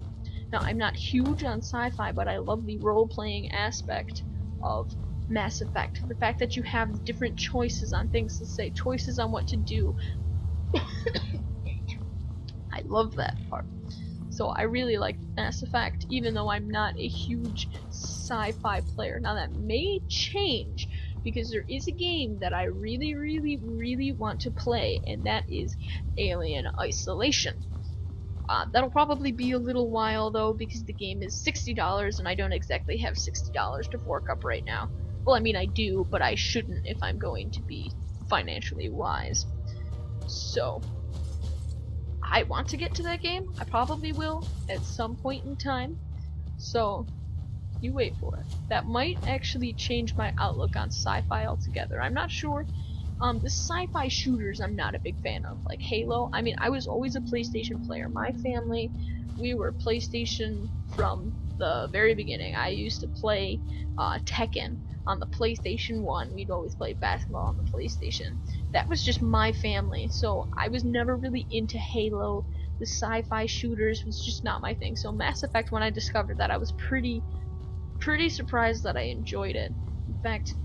Now, I'm not huge on sci-fi, but I love the role-playing aspect of Mass Effect. The fact that you have different choices on things to say, choices on what to do. I love that part. So I really like Mass Effect, even though I'm not a huge sci-fi player. Now that may change, because there is a game that I really, really, really want to play, and that is Alien Isolation. That'll probably be a little while though, because the game is $60, and I don't exactly have $60 to fork up right now. Well, I mean I do, but I shouldn't if I'm going to be financially wise. So, I want to get to that game. I probably will at some point in time. So, you wait for it. That might actually change my outlook on sci-fi altogether. I'm not sure. The sci-fi shooters I'm not a big fan of. Like Halo. I mean, I was always a PlayStation player. My family, we were PlayStation from the very beginning. I used to play Tekken on the PlayStation 1. We'd always play basketball on the PlayStation. That was just my family, so I was never really into Halo. The sci-fi shooters was just not my thing. So Mass Effect, when I discovered that, I was pretty surprised that I enjoyed it. In fact,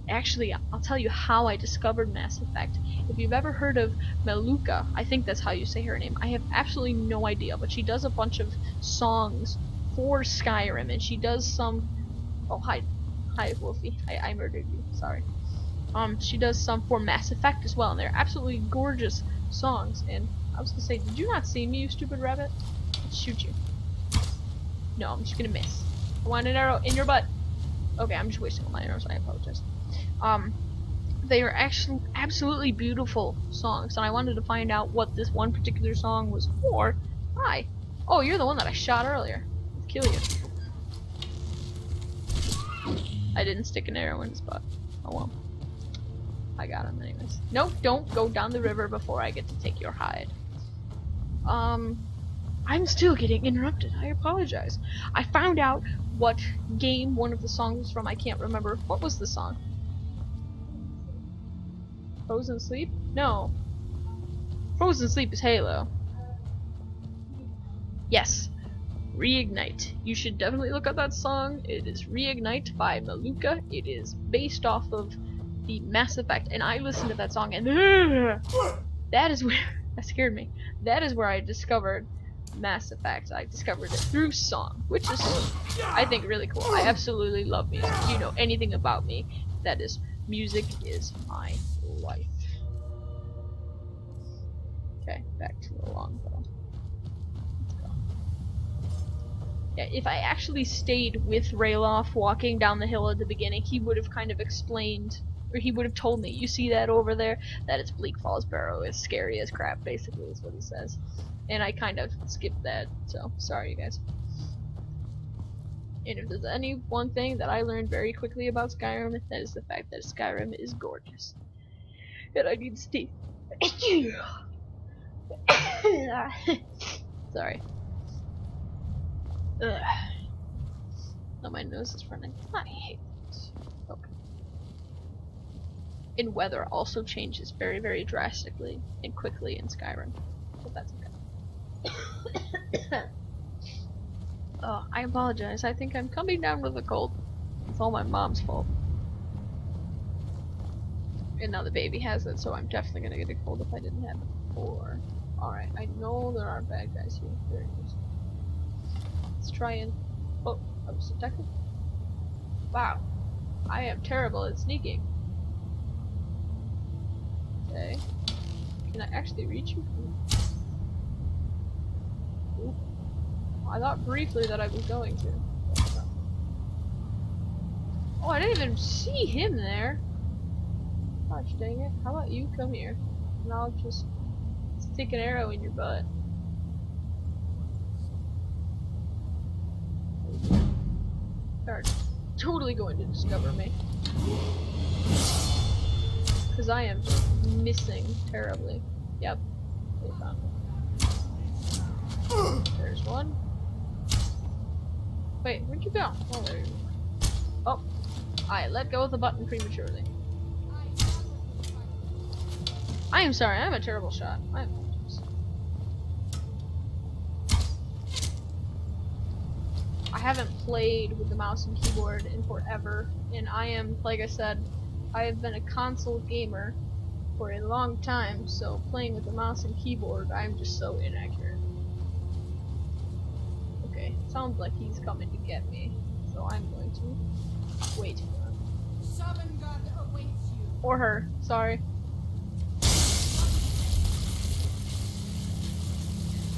actually, I'll tell you how I discovered Mass Effect. If you've ever heard of Meluka, I think that's how you say her name. I have absolutely no idea, but she does a bunch of songs for Skyrim, and she does some... Oh, hi Wolfie. I murdered you. Sorry. She does some for Mass Effect as well, and they're absolutely gorgeous songs. And I was gonna say, did you not see me, you stupid rabbit? I'll shoot you. No, I'm just gonna miss. I want an arrow in your butt. Okay, I'm just wasting all my arrows. I apologize. They are actually absolutely beautiful songs, and I wanted to find out what this one particular song was for. Hi. Oh, you're the one that I shot earlier. Let's kill you. I didn't stick an arrow in his butt. Oh well. I got him anyways. Nope, don't go down the river before I get to take your hide. I'm still getting interrupted. I apologize. I found out what game one of the songs was from. I can't remember. What was the song? Frozen Sleep? No. Frozen Sleep is Halo. Yes. Reignite. You should definitely look up that song. It is Reignite by Meluka. It is based off of the Mass Effect, and I listened to that song, and that is where that scared me. That is where I discovered Mass Effect. I discovered it through song, which is, I think, really cool. I absolutely love music. If you know anything about me, that is, music is my life. Okay, back to the longbow. Yeah, if I actually stayed with Rayloff walking down the hill at the beginning, he would have kind of explained, or he would have told me, you see that over there? That is Bleak Falls Barrow. It's scary as crap, basically, is what he says. And I kind of skipped that, so sorry, you guys. And if there's any one thing that I learned very quickly about Skyrim, that is the fact that Skyrim is gorgeous. And I need to stay. Sorry. Ugh. Now my nose is running. I hate this. Okay. And weather also changes very, very drastically and quickly in Skyrim. But that's okay. Oh, I apologize. I think I'm coming down with a cold. It's all my mom's fault. And now the baby has it, so I'm definitely gonna get a cold if I didn't have it before. Alright, I know there are bad guys here. There it is. Let's try and... Oh, I was detected? Wow. I am terrible at sneaking. Okay. Can I actually reach you? Ooh. I thought briefly that I was going to. Oh, I didn't even see him there. Gosh dang it. How about you come here? And I'll just stick an arrow in your butt. They're totally going to discover me. Because I am just missing terribly. Yep. They found me. There's one. Wait, where'd you go? Oh, there you go. Oh. I let go of the button prematurely. I am sorry, I'm a terrible shot. I apologize. I haven't played with the mouse and keyboard in forever, and I am, like I said, I have been a console gamer for a long time, so playing with the mouse and keyboard, I'm just so inaccurate. Okay, sounds like he's coming to get me, so I'm going to wait for him. Sovngarde awaits you. Or her, sorry.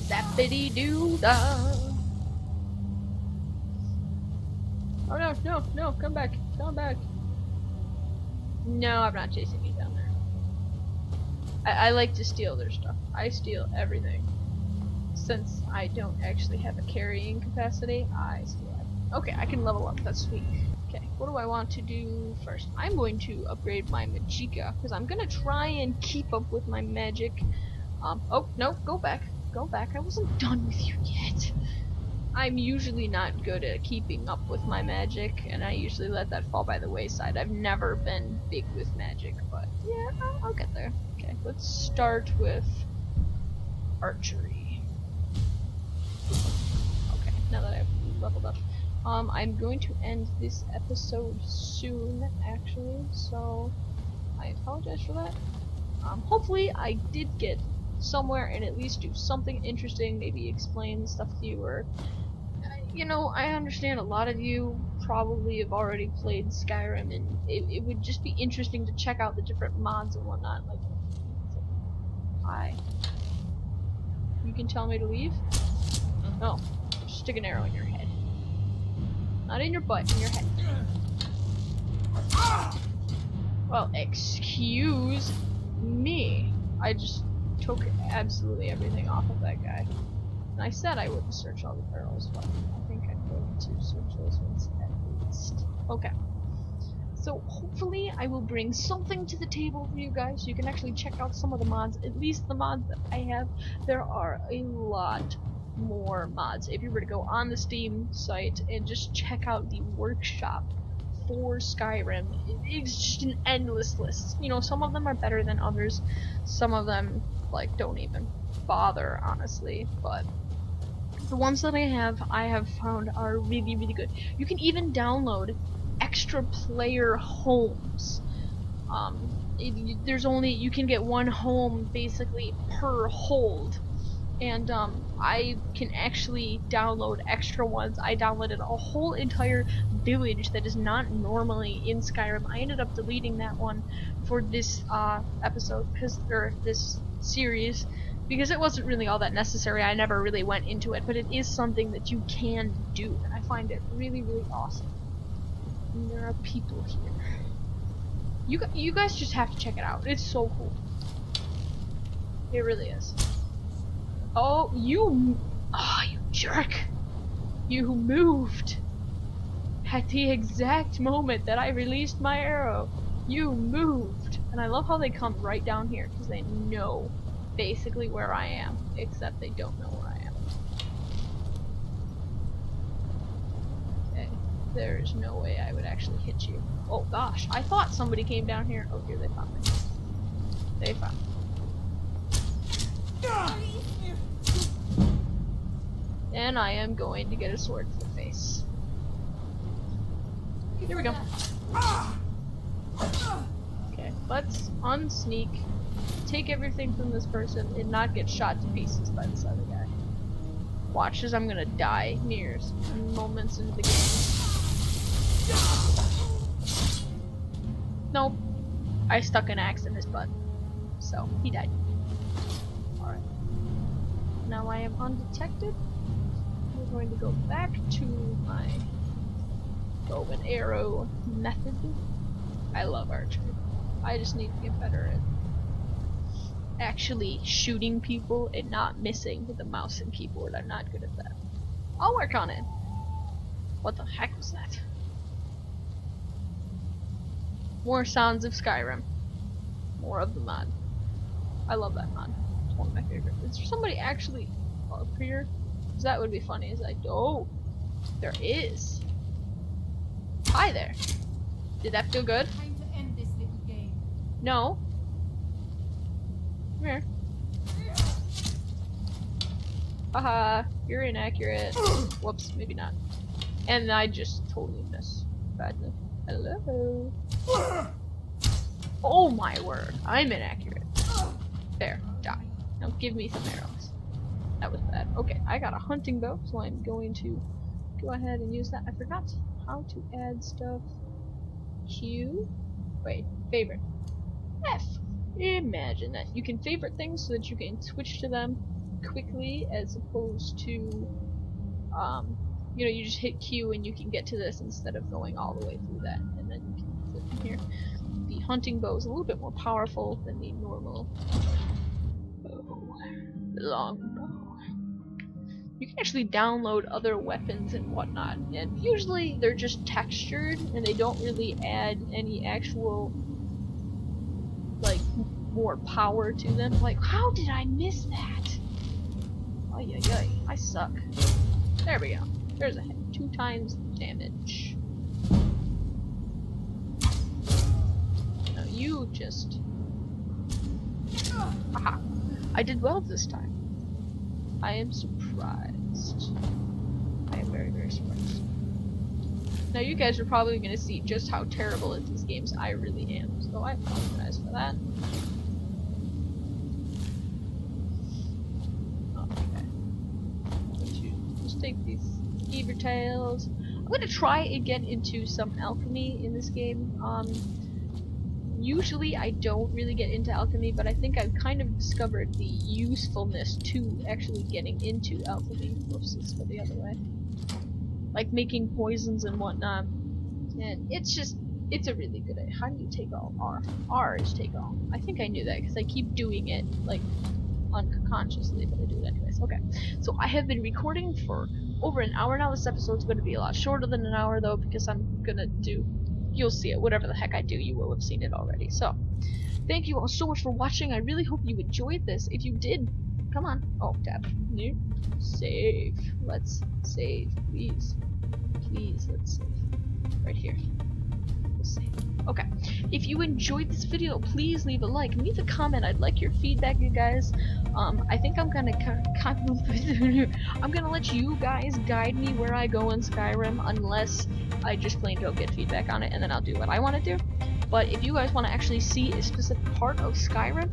Zappity-doo-dah. Oh no, no, no, come back, come back. No, I'm not chasing you down there. I like to steal their stuff. I steal everything. Since I don't actually have a carrying capacity, I steal everything. Okay, I can level up. That's sweet. Okay, what do I want to do first? I'm going to upgrade my Magicka, because I'm going to try and keep up with my magic. Oh, no, go back. Go back. I wasn't done with you yet. I'm usually not good at keeping up with my magic, and I usually let that fall by the wayside. I've never been big with magic, but yeah, I'll get there. Okay, let's start with Archery. Okay, now that I've leveled up. I'm going to end this episode soon, actually, so I apologize for that. Hopefully I did get somewhere and at least do something interesting, maybe explain stuff to you, or you know, I understand a lot of you probably have already played Skyrim, and it would just be interesting to check out the different mods and whatnot. Like, hi. You can tell me to leave? Oh, just stick an arrow in your head. Not in your butt, in your head. Well, excuse me. I just took absolutely everything off of that guy. And I said I wouldn't search all the barrels, but I think I'm going to search those ones at least. Okay. So hopefully I will bring something to the table for you guys so you can actually check out some of the mods, at least the mods that I have. There are a lot more mods. If you were to go on the Steam site and just check out the workshop for Skyrim, it's just an endless list. You know, some of them are better than others, some of them like don't even bother, honestly, but the ones that I have found are really, really good. You can even download extra player homes. You can get one home basically per hold. And I can actually download extra ones. I downloaded a whole entire village that is not normally in Skyrim. I ended up deleting that one for this episode, or this series, because it wasn't really all that necessary. I never really went into it, but it is something that you can do, and I find it really, really awesome. And there are people here. You guys just have to check it out. It's so cool. It really is. Oh, you jerk. You moved. At the exact moment that I released my arrow, you moved. And I love how they come right down here, because they know basically where I am, except they don't know where I am. Okay, there's no way I would actually hit you. Oh gosh, I thought somebody came down here. Oh, here they found me. They found me. And I am going to get a sword to the face. Here we go. Okay, let's unsneak, take everything from this person, and not get shot to pieces by this other guy. Watch as I'm gonna die mere moments into the game. Nope. I stuck an axe in his butt. So, he died. Alright. Now I am undetected. We're going to go back to my bow and arrow method. I love archery. I just need to get better at actually shooting people and not missing with the mouse and keyboard. I'm not good at that. I'll work on it. What the heck was that? More sounds of Skyrim. More of the mod. I love that mod. It's one of my favorites. Is there somebody actually up here? Because that would be funny. Is like, oh, there is. Hi there. Did that feel good? Time to end this little game. No. Come here. Haha, you're inaccurate. Whoops, maybe not. And I just totally missed. Badly. Hello. Oh my word, I'm inaccurate. There, die. Now give me some arrows. That was bad. Okay, I got a hunting bow, so I'm going to go ahead and use that. I forgot how to add stuff. Q. Wait, favorite. F. Imagine that. You can favorite things so that you can switch to them quickly, as opposed to, you know, you just hit Q and you can get to this instead of going all the way through that. And then you can flip from here. The hunting bow is a little bit more powerful than the normal bow, the long bow. You can actually download other weapons and whatnot, and usually they're just textured and they don't really add any actual, like, more power to them. Like, how did I miss that? Ay ay ay, I suck. There we go. There's a hit. 2 times damage. No, you just... Aha! I did well this time. I am surprised. I am very, very surprised. Now you guys are probably going to see just how terrible at these games I really am, so I apologize for that. Okay. Let's take these beaver tails. I'm going to try and get into some alchemy in this game. Usually I don't really get into alchemy, but I think I've kind of discovered the usefulness to actually getting into alchemy. Whoops, let's go the other way. Like making poisons and whatnot. And it's just, it's a really good idea. How do you take all? R. R is take all. I think I knew that because I keep doing it, like, unconsciously, but I do it anyways. Okay, so I have been recording for over an hour now. This episode's going to be a lot shorter than an hour though, because I'm going to do... You'll see it. Whatever the heck I do, you will have seen it already. So, thank you all so much for watching. I really hope you enjoyed this. If you did, come on. Oh, tab. Nope. Save. Let's save. Please. Please, let's save. Right here. We'll save. Okay. If you enjoyed this video, please leave a like. Leave a comment. I'd like your feedback, you guys. I think I'm gonna I'm gonna let you guys guide me where I go in Skyrim, unless I just plain don't get feedback on it, and then I'll do what I want to do. But if you guys want to actually see a specific part of Skyrim,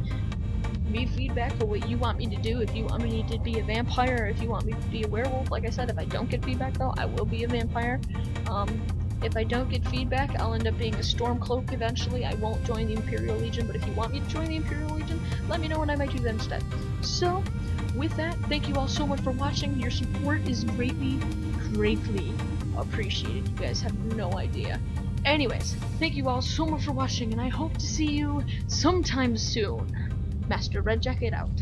leave feedback for what you want me to do. If you want me to be a vampire, or if you want me to be a werewolf, like I said, if I don't get feedback though, I will be a vampire. If I don't get feedback, I'll end up being a Stormcloak eventually. I won't join the Imperial Legion, but if you want me to join the Imperial Legion, let me know and I might do that instead. So, with that, thank you all so much for watching. Your support is greatly, greatly appreciated. You guys have no idea. Anyways, thank you all so much for watching, and I hope to see you sometime soon. Master Red Jacket out.